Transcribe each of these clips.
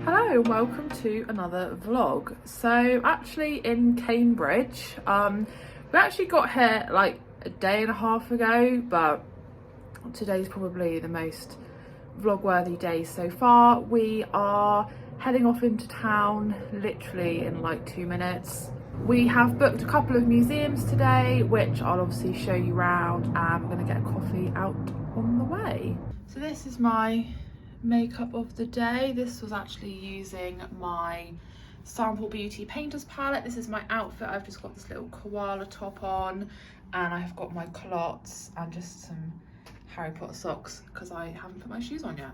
Hello and welcome to another vlog. So actually in Cambridge, we actually got here like a day and a half ago, but today's probably the most vlog worthy day so far. We are heading off into town literally in like 2 minutes. We have booked a couple of museums today, which I'll obviously show you around, and we're gonna get a coffee out on the way. So this is my makeup of the day. This was actually using my Sample Beauty Painters palette. This is my outfit. I've just got this little koala top on, and I've got my culottes and just some Harry Potter socks because I haven't put my shoes on yet.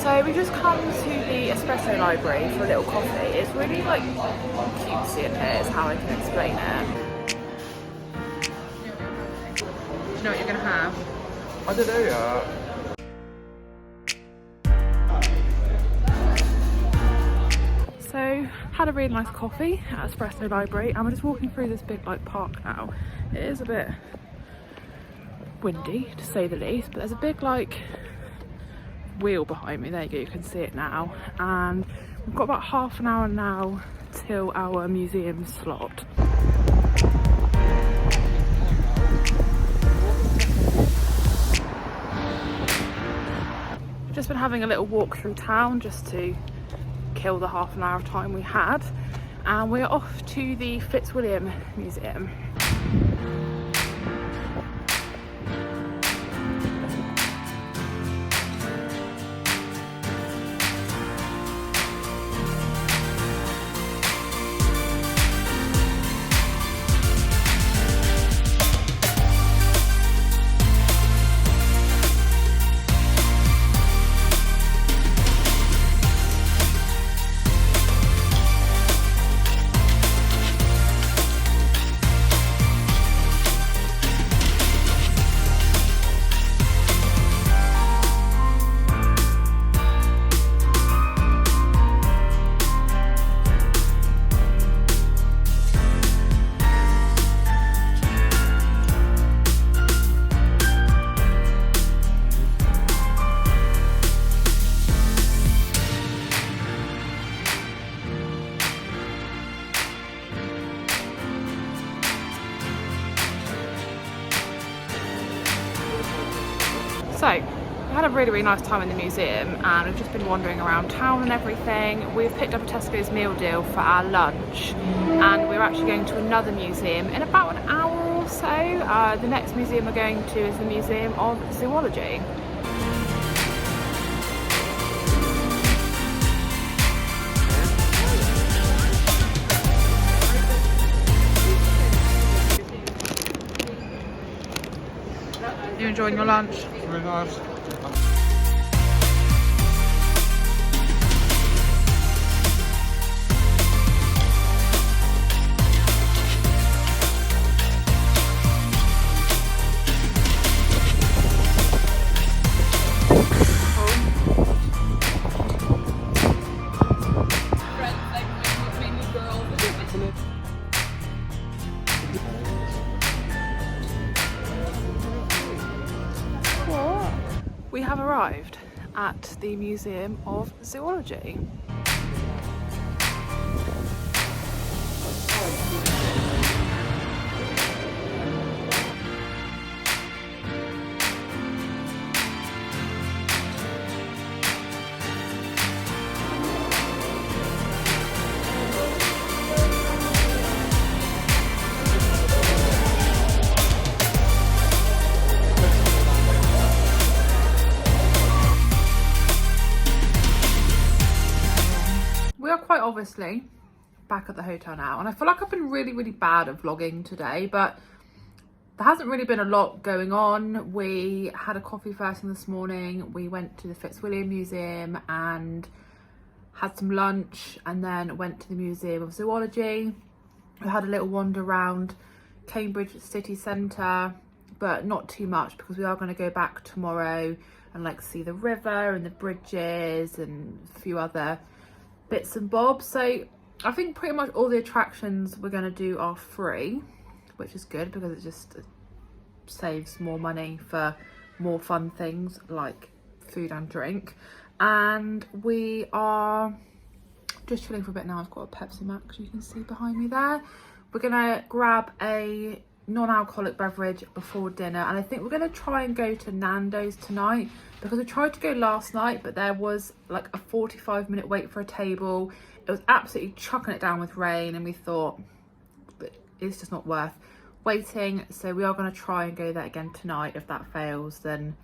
So we just come to the espresso library for a little coffee. It's really like cutesy in here is how I can explain it. Do you know what you're gonna have? I don't know yet. So had a really nice coffee at Espresso Library, and we're just walking through this big like park now. It is a bit windy to say the least, but there's a big like wheel behind me. There you go, you can see it now. And we've got about half an hour now till our museum slot. Just been having a little walk through town just to kill the half an hour of time we had, and we're off to the Fitzwilliam Museum. So, we had a really nice time in the museum, and we've just been wandering around town and everything. We've picked up a Tesco's meal deal for our lunch, and we're actually going to another museum in about an hour or so. The next museum we're going to is the Museum of Zoology. You enjoying your lunch? Very nice. We have arrived at the Museum of Zoology. Quite obviously back at the hotel now, and I feel like I've been really bad at vlogging today, but there hasn't really been a lot going on. We had a coffee first thing this morning, we went to the Fitzwilliam Museum and had some lunch, and then went to the Museum of Zoology. We had a little wander around Cambridge city centre, but not too much because we are going to go back tomorrow and like see the river and the bridges and a few other bits and bobs. So I think pretty much all the attractions we're going to do are free, which is good because it just saves more money for more fun things like food and drink. And we are just chilling for a bit now. I've got a Pepsi Max, you can see behind me there. We're gonna grab a non-alcoholic beverage before dinner, and I think we're gonna try and go to Nando's tonight, because we tried to go last night but there was like a 45-minute wait for a table. It was absolutely chucking it down with rain, and we thought it's just not worth waiting, so we are going to try and go there again tonight. If that fails, then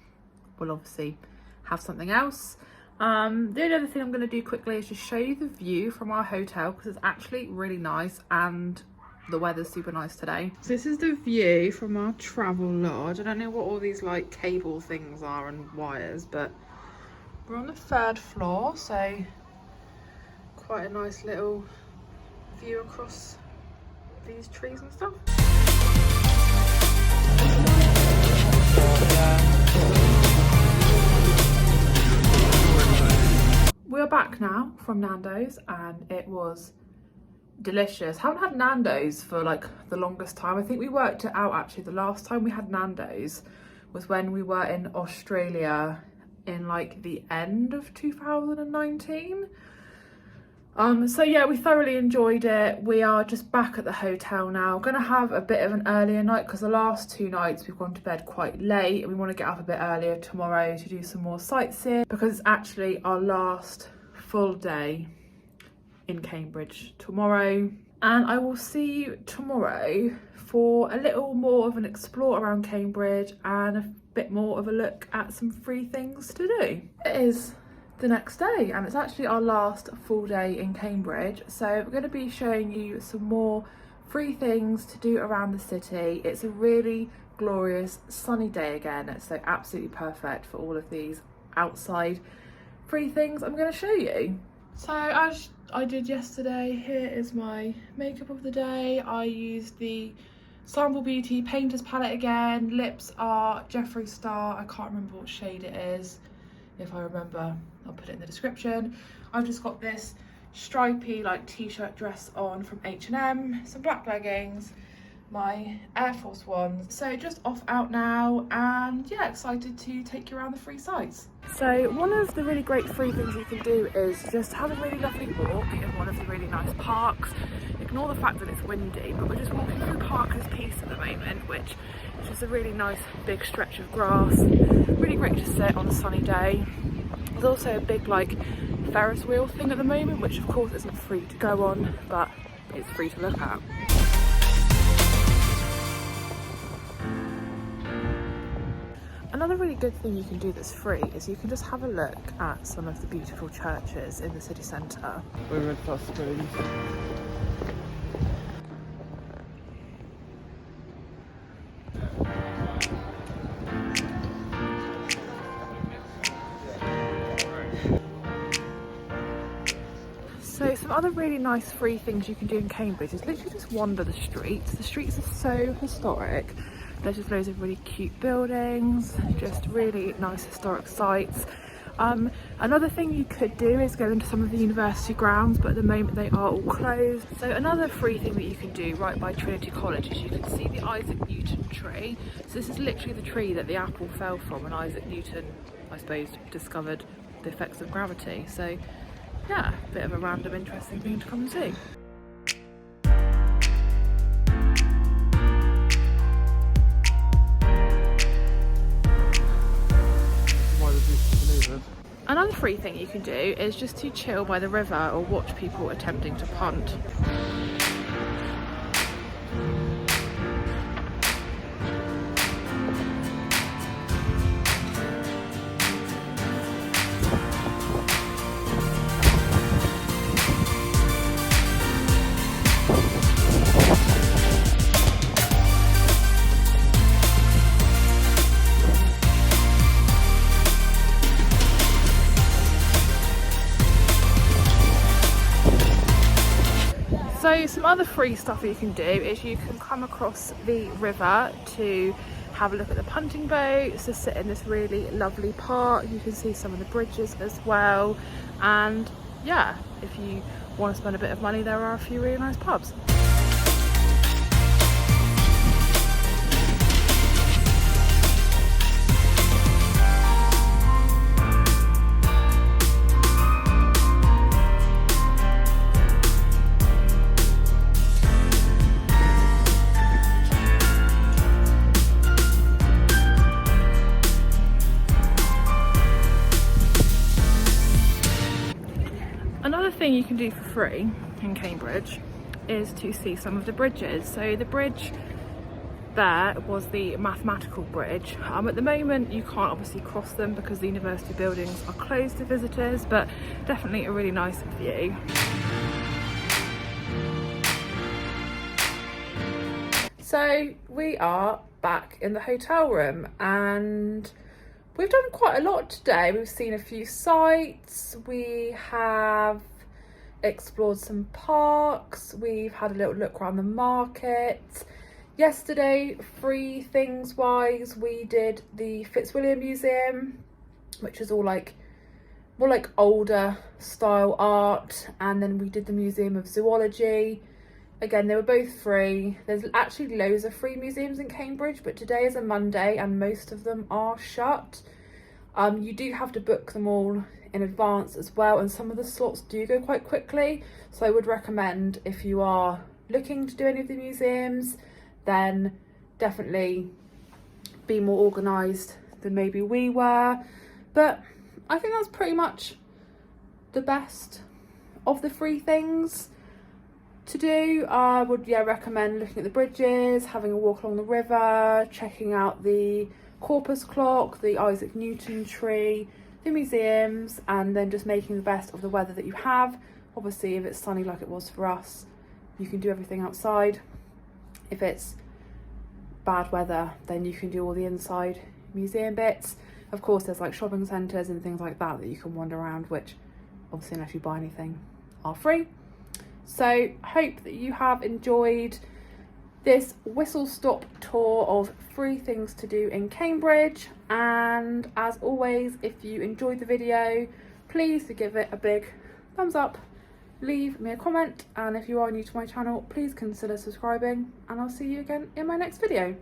we'll obviously have something else. The only other thing I'm going to do quickly is just show you the view from our hotel, because it's actually really nice and the weather's super nice today. So this is the view from our travel lodge. I don't know what all these like cable things are and wires, but we're on the 3rd floor, so quite a nice little view across these trees and stuff. We're back now from Nando's and it was delicious. Haven't had Nando's for like the longest time. I think we worked it out actually. The last time we had Nando's was when we were in Australia in like the end of 2019. So yeah, we thoroughly enjoyed it. We are just back at the hotel now. Gonna have a bit of an earlier night, because the last 2 nights we've gone to bed quite late, and we want to get up a bit earlier tomorrow to do some more sightseeing, because it's actually our last full day in Cambridge tomorrow. And I will see you tomorrow for a little more of an explore around Cambridge and a bit more of a look at some free things to do. It is the next day and it's actually our last full day in Cambridge, so we're going to be showing you some more free things to do around the city. It's a really glorious sunny day again, so absolutely perfect for all of these outside free things I'm going to show you. So as I did yesterday, here is my makeup of the day. I used the Sample Beauty Painter's palette again. Lips are Jeffree Star. I can't remember what shade it is. If I remember, I'll put it in the description. I've just got this stripy like t-shirt dress on from H&M, some black leggings, my Air Force Ones. So just off out now, and yeah, excited to take you around the free sites. So one of the really great free things you can do is just have a really lovely walk in one of the really nice parks. Ignore the fact that it's windy, but we're just walking through Parker's Piece at the moment, which is just a really nice big stretch of grass. Really great to sit on a sunny day. There's also a big like Ferris wheel thing at the moment, which of course isn't free to go on, but it's free to look at. Another really good thing you can do that's free is you can just have a look at some of the beautiful churches in the city centre. We're in fast screens. So some other really nice free things you can do in Cambridge is literally just wander the streets. The streets are so historic. There's just loads of really cute buildings, just really nice historic sites. Another thing you could do is go into some of the university grounds, but at the moment they are all closed. So another free thing that you can do right by Trinity College is you can see the Isaac Newton tree. So this is literally the tree that the apple fell from when Isaac Newton, I suppose, discovered the effects of gravity. So yeah, a bit of a random interesting thing to come and see. Another free thing you can do is just to chill by the river or watch people attempting to punt. So some other free stuff you can do is you can come across the river to have a look at the punting boats, to sit in this really lovely park. You can see some of the bridges as well, and yeah, if you want to spend a bit of money, there are a few really nice pubs. thing you can do for free in Cambridge is to see some of the bridges. So the bridge there was the mathematical bridge. At the moment you can't obviously cross them because the university buildings are closed to visitors, but definitely a really nice view. So we are back in the hotel room and we've done quite a lot today. We've seen a few sites, we have explored some parks, we've had a little look around the market. Yesterday, free things wise, we did the Fitzwilliam Museum, which is all like more like older style art, and then we did the Museum of Zoology. Again, they were both free. There's actually loads of free museums in Cambridge, but today is a Monday and most of them are shut. You do have to book them all in advance as well, and some of the slots do go quite quickly. So I would recommend, if you are looking to do any of the museums, then definitely be more organised than maybe we were. But I think that's pretty much the best of the free things to do. I would recommend looking at the bridges, having a walk along the river, checking out the Corpus clock, the Isaac Newton tree, the museums, and then just making the best of the weather that you have. Obviously, if it's sunny like it was for us, you can do everything outside. If it's bad weather, then you can do all the inside museum bits. Of course, there's like shopping centres and things like that that you can wander around, which obviously, unless you buy anything, are free. So hope that you have enjoyed this whistle stop tour of free things to do in Cambridge, and as always, if you enjoyed the video, please do give it a big thumbs up, leave me a comment, and if you are new to my channel, please consider subscribing, and I'll see you again in my next video.